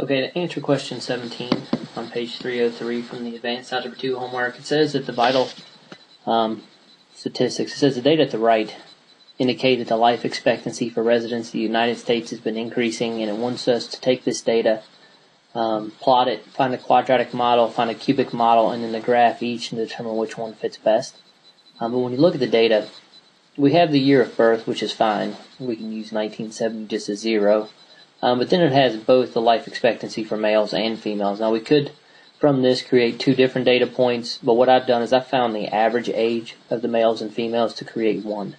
Okay, to answer question 17 on page 303 from the Advanced Algebra 2 homework, it says that the vital statistics, it says the data at the right indicate that the life expectancy for residents of the United States has been increasing, and it wants us to take this data, plot it, find a quadratic model, find a cubic model, and then the graph each and determine which one fits best. But when you look at the data, we have the year of birth, which is fine. We can use 1970 just as 0. But then it has both the life expectancy for males and females. Now we could, from this, create two different data points, but what I've done is I've found the average age of the males and females to create one.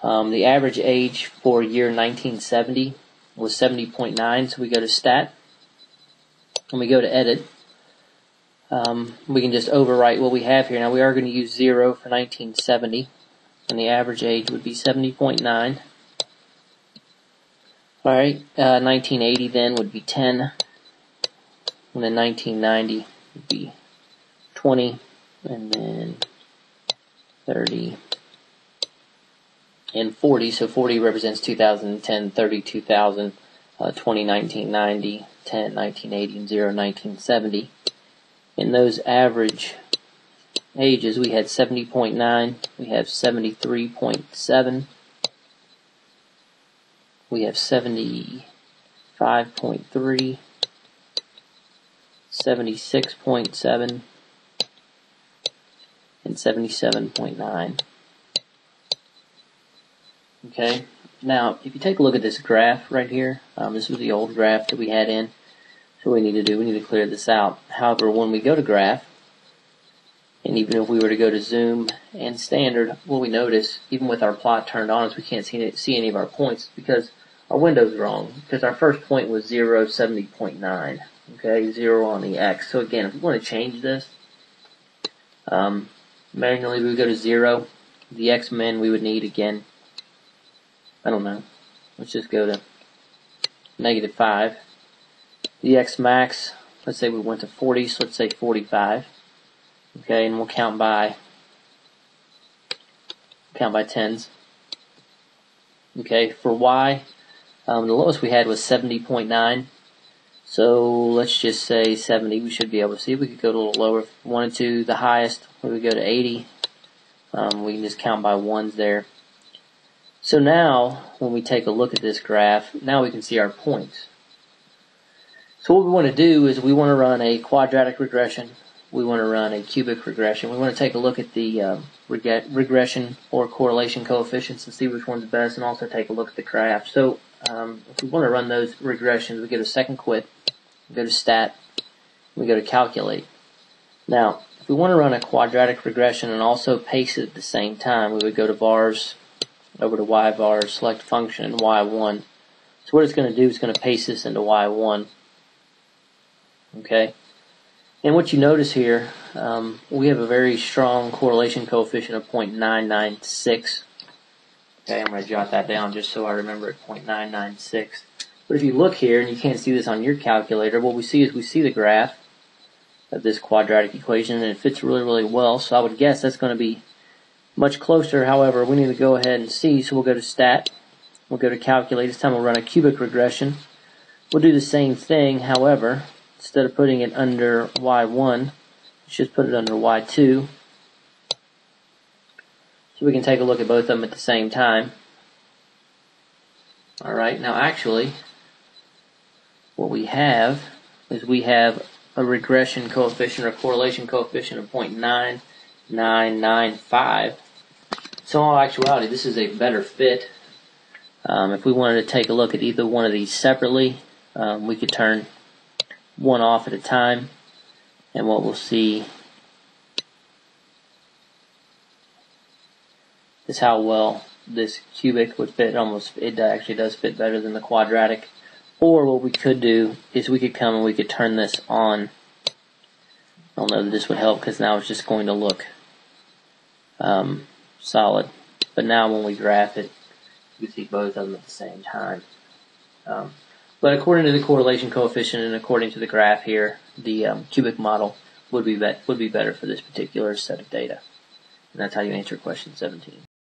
The average age for year 1970 was 70.9, so we go to Stat, and we go to Edit. We can just overwrite what we have here. Now we are going to use 0 for 1970, and the average age would be 70.9. Alright, 1980 then would be 10, and then 1990 would be 20, and then 30, and 40. So 40 represents 2010, 30, 2000, 20, 1990, 10, 1980, and 0, 1970. In those average ages, we had 70.9, we have 73.7, we have 75.3, 76.7, and 77.9. Okay, now if you take a look at this graph right here, this was the old graph that we had in, so what we need to clear this out. However, when we go to graph, and even if we were to go to zoom and standard, what we notice, even with our plot turned on, is we can't see any of our points because our window's wrong. Because our first point was 0, 70.9. Okay, 0 on the X. So again, if we want to change this, manually we would go to 0. The X min we would need again, I don't know, let's just go to -5. The X max, let's say we went to 40, so let's say 45. Okay, and we'll count by tens. Okay, for Y, the lowest we had was 70.9. So let's just say 70. We should be able to see. We could go to a little lower if we wanted to. The highest, we would go to 80. We can just count by ones there. So now, when we take a look at this graph, now we can see our points. So what we want to do is we want to run a quadratic regression. We want to run a cubic regression. We want to take a look at the regression or correlation coefficients and see which one's best, and also take a look at the graph. So if we want to run those regressions, we go to second quit, we go to Stat, we go to Calculate. Now, if we want to run a quadratic regression and also pace it at the same time, we would go to Vars, over to Y vars, select function, and Y1. So what it's going to do is it's going to paste this into Y1. Okay. And what you notice here, we have a very strong correlation coefficient of 0.996. Okay, I'm going to jot that down just so I remember it, 0.996. But if you look here, and you can't see this on your calculator, what we see is we see the graph of this quadratic equation, and it fits really, really well. So I would guess that's going to be much closer. However, we need to go ahead and see. So we'll go to Stat, we'll go to Calculate. This time we'll run a cubic regression. We'll do the same thing, however, instead of putting it under Y1, let's just put it under Y2. So we can take a look at both of them at the same time. Alright, now actually, what we have is we have a regression coefficient or correlation coefficient of 0.9995. So in all actuality, this is a better fit. If we wanted to take a look at either one of these separately, we could turn one off at a time, and what we'll see is how well this cubic would fit. It actually does fit better than the quadratic. Or what we could do is we could come and we could turn this on. I don't know that this would help because now it's just going to look solid. But now when we graph it, you can see both of them at the same time. But according to the correlation coefficient and according to the graph here, the cubic model would be better for this particular set of data. And that's how you answer question 17.